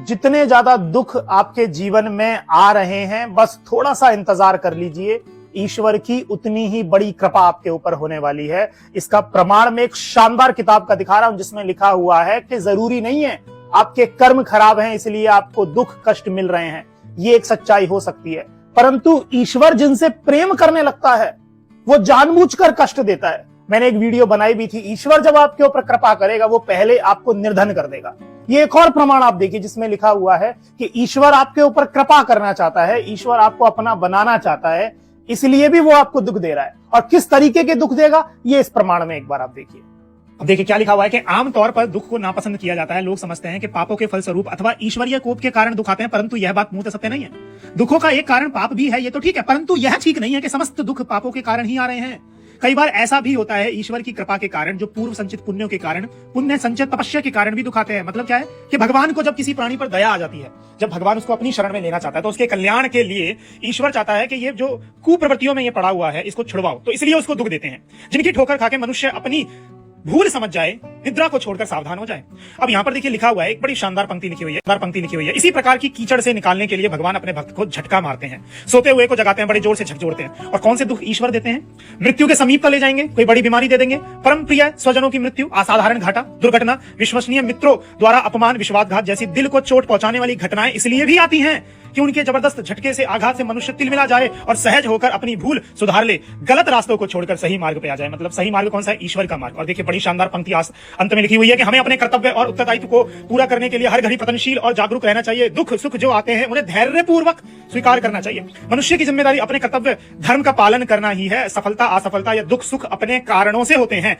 जितने ज्यादा दुख आपके जीवन में आ रहे हैं, बस थोड़ा सा इंतजार कर लीजिए, ईश्वर की उतनी ही बड़ी कृपा आपके ऊपर होने वाली है। इसका प्रमाण मैं एक शानदार किताब का दिखा रहा हूं, जिसमें लिखा हुआ है कि जरूरी नहीं है आपके कर्म खराब हैं इसलिए आपको दुख कष्ट मिल रहे हैं। ये एक सच्चाई हो सकती है, परंतु ईश्वर जिनसे प्रेम करने लगता है वो जानबूझकर कष्ट देता है। मैंने एक वीडियो बनाई भी थी, ईश्वर जब आपके ऊपर कृपा करेगा वो पहले आपको निर्धन कर देगा। ये एक और प्रमाण आप देखिए जिसमें लिखा हुआ है कि ईश्वर आपके ऊपर कृपा करना चाहता है, ईश्वर आपको अपना बनाना चाहता है, इसलिए भी वो आपको दुख दे रहा है। और किस तरीके के दुख देगा ये इस प्रमाण में एक बार आप देखिए। अब देखिए क्या लिखा हुआ है कि आमतौर पर दुख को नापसंद किया जाता है। लोग समझते हैं कि पापों के फलस्वरूप अथवा ईश्वरीय कोप के कारण दुख आते हैं, परंतु यह बात मूलतः सत्य नहीं है। दुखों का एक कारण पाप भी है, ये तो ठीक है, परंतु यह ठीक नहीं है कि समस्त दुख पापों के कारण ही आ रहे हैं। कई बार ऐसा भी होता है ईश्वर की कृपा के कारण, जो पूर्व संचित पुण्यों के कारण, पुण्य संचित तपस्या के कारण भी दुख आते हैं। मतलब क्या है कि भगवान को जब किसी प्राणी पर दया आ जाती है, जब भगवान उसको अपनी शरण में लेना चाहता है, तो उसके कल्याण के लिए ईश्वर चाहता है कि ये जो कुप्रवृत्तियों में ये पड़ा हुआ है इसको छुड़वाओ, तो इसलिए उसको दुख देते हैं। जिनकी ठोकर खा के मनुष्य अपनी भूल समझ जाए, निद्रा को छोड़कर सावधान हो जाए। अब यहाँ पर देखिए लिखा हुआ है, एक बड़ी शानदार पंक्ति लिखी हुई है। इसी प्रकार की कीचड़ से निकालने के लिए भगवान अपने भक्त को झटका मारते हैं, सोते हुए को जगाते हैं, बड़े जोर से झकझोरते हैं। और कौन से दुख ईश्वर देते हैं? मृत्यु के समीप का ले जाएंगे, कोई बड़ी बीमारी दे देंगे, परम प्रिय स्वजनों की मृत्यु, असाधारण घाटा, दुर्घटना, विश्वसनीय मित्रों द्वारा अपमान, विश्वासघात जैसी दिल को चोट पहुंचाने वाली घटनाएं इसलिए भी आती हैं कि उनके जबरदस्त झटके से, आघात से मनुष्य तिलमिला जाए और सहज होकर अपनी भूल सुधार ले, गलत रास्तों को छोड़कर सही मार्ग पे आ जाए। मतलब सही मार्ग कौन सा है? ईश्वर का मार्ग। और देखिए बड़ी शानदार पंक्ति अंत में लिखी हुई है कि हमें अपने कर्तव्य और उत्तरदायित्व को पूरा करने के लिए हर घड़ी प्रतनशील और जागरूक रहना चाहिए। दुख सुख जो आते हैं उन्हें धैर्यपूर्वक स्वीकार करना चाहिए। मनुष्य की जिम्मेदारी अपने कर्तव्य धर्म का पालन करना ही है। सफलता असफलता या दुख सुख अपने कारणों से होते हैं,